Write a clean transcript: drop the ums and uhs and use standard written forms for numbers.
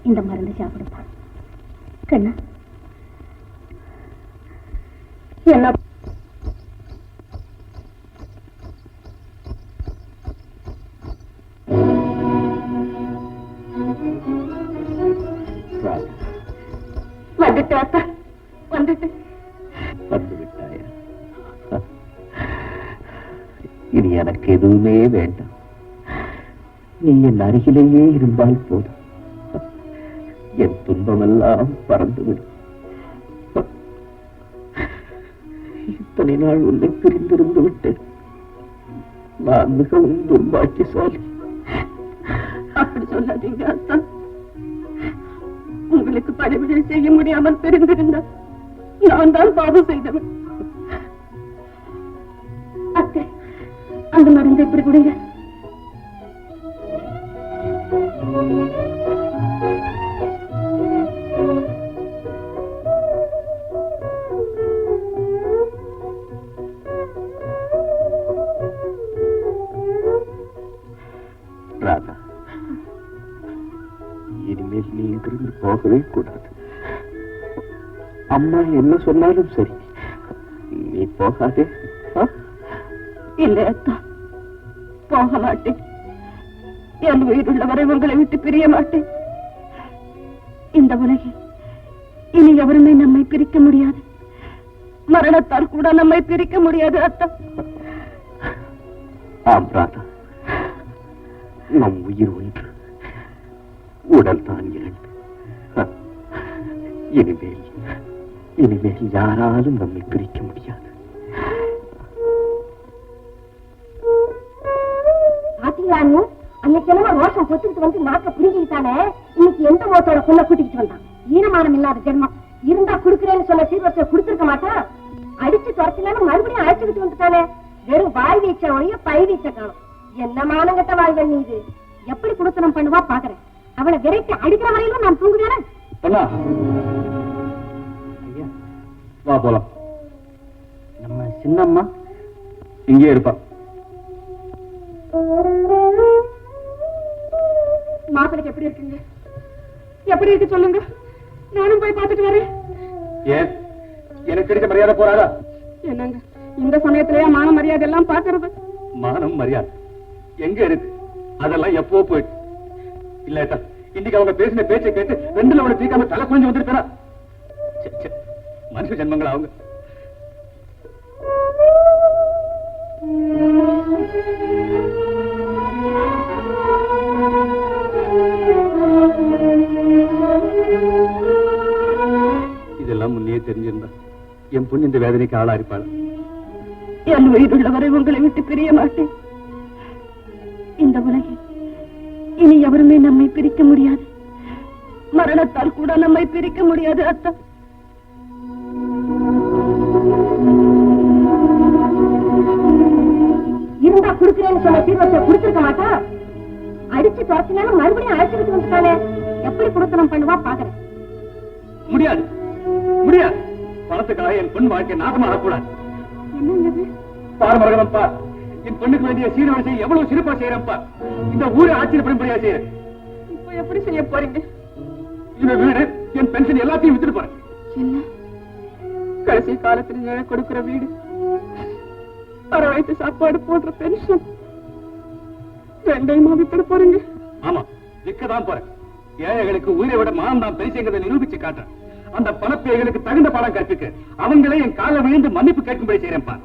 இந்த மருந்து சாப்பிடுப்பா. கண்ணா என்ன வந்துட்டு வந்துட்டு வந்து விட்டாயா? இனி எனக்கு எதுவுமே வேண்டாம். நீ என் அருகிலேயே இருந்தால் போதும். என் துன்பமெல்லாம் பறந்துவிடும். இத்தனை நாள் உன்னை பிரிந்திருந்து விட்டேன். நான் மிகவும் துர்பாக்கியசாலி. அப்படி சொல்லாதீங்க அத்தா. உங்களுக்கு பணிவிடை செய்ய முடியாமல் பிரிந்திருந்த நான் தான் பாவம் செய்தவன். அத்தை, அந்த மருந்து எப்படி கொடுங்க. ராதா, இனிமேல் நீ இங்கிருந்து போகவே கூடாது. அம்மா என்ன சொன்னாலும் சரி, நீ போகாதே. இல்லை அத்தா, போக மாட்டேன். என் உயிருள்ளவரை உங்களை விட்டு பிரிய மாட்டேன். இந்த உலகில் இனி எவருமே நம்மை பிரிக்க முடியாது. மரணத்தால் கூட நம்மை பிரிக்க முடியாது அத்தா. ஆம் ராதா, நம் உயிர் ஒன்று, உடல் தான் இரண்டு. இனிமேல் யாராலும் நம்மை பிரிக்க முடியாது. பாத்தீங்களா, அன்னைக்கு என்னமோ ரோஷம் பொத்துக்கிட்டு வந்து நாக்க புரிஞ்சுக்கிட்டானே, இன்னைக்கு எந்த மோத்தோட பொண்ணை கூட்டிக்கிட்டு வந்தான். ஈனமானம் இல்லாத ஜென்மம் இருந்தா குடுக்கிறேன்னு சொன்ன சீர்வரிசை குடுத்திருக்க மாட்டான். அடிச்சு துரத்தினாலும் மறுபடியும் அழைச்சுக்கிட்டு வந்துட்டானே. வெறும் வாய் வீச்ச ஒழிய பை வீச்ச காணும். என்ன மானங்கட்ட வாழ்வன் நீ இது. எப்படி குடுத்தனம் பண்ணுவா பாக்குறேன். அவளை விரைக்கு அடிக்கிற வரையிலும் நான் தூங்குவேன். வா போலாம். நம்ம சின்னம்மா இங்கே இருப்பா. மாப்பிளைக்கு எப்படி இருக்குங்க? எப்படி இருக்கு சொல்லுங்க, நானும் போய் பார்த்துட்டு வரேன். ஏன் எனக்கு கிடைச்ச மரியாதை போறாதா? என்னங்க இந்த சமயத்திலேயே மான மரியாதை எல்லாம் பாக்குறது? மானம் மரியாதை எங்க இருக்கு? அதெல்லாம் எப்போ போயிட்டு இல்லட்டா. இன்னைக்கு அவங்க பேசின பேச்சை கேட்டு ரெண்டுல அவனை தீக்காம தலை குறைஞ்சு வந்துருக்கா. மனுஷ ஜென்மங்கள் அவங்க. இதெல்லாம் முன்னே தெரிஞ்சிருந்தா என் பொண்ணு இந்த வேதனைக்கு ஆளா இருப்பாள். என் உயிருள்ளவரை உங்களை விட்டு பிரிய மாட்டேன். இந்த உலகில் இனி எவருமே நம்மை பிரிக்க முடியாது. மரணத்தால் கூட நம்மை பிரிக்க முடியாது அத்தா. இருந்தா குடுக்கிறேன்னு சொன்ன சீர்வரிசை குடுத்திருக்க மாட்டா. அடிச்சு துரத்தினாலும் மறுபடியும் அழைச்சுக்கிட்டு வந்துட்டானே. எப்படி குடுத்தனம் பண்ணுவா பாக்குறேன். முடியாது முடியாது. பணத்துக்காக என் பெண் வாழ்க்கை நாசமாக கூடாது. என்னங்க பார் மரகதம் பார், என் பெண்ணுக்கு வேண்டிய சீர்வரிசை எவ்வளவு சிறப்பா செய்யறப்பா. இந்த ஊரை ஆச்சரியப்படும்படியா செய்யறேன். இப்ப எப்படி செய்ய போறீங்க? இந்த வீடு, என் பென்ஷன் எல்லாத்தையும் வித்துட்டு போறேன். என்ன கடைசி காலத்துல ஏழை கொடுக்கிற வீடு, வர வைத்து சாப்பாடு போடுற பென்ஷன் ரெண்டையுமா வித்துட போறீங்க? ஆமா, விற்கதான் போறேன். ஏழைகளுக்கு உயிரை விட மானம் தான் பெருசுங்கிறதை நிரூபிச்சு காட்டுறேன். அந்த பணப்பேய்களுக்கு தகுந்த பாடம் கற்பிக்க அவங்களே என் காலை விழுந்து மன்னிப்பு கேட்கும்படி செய்யறேன்.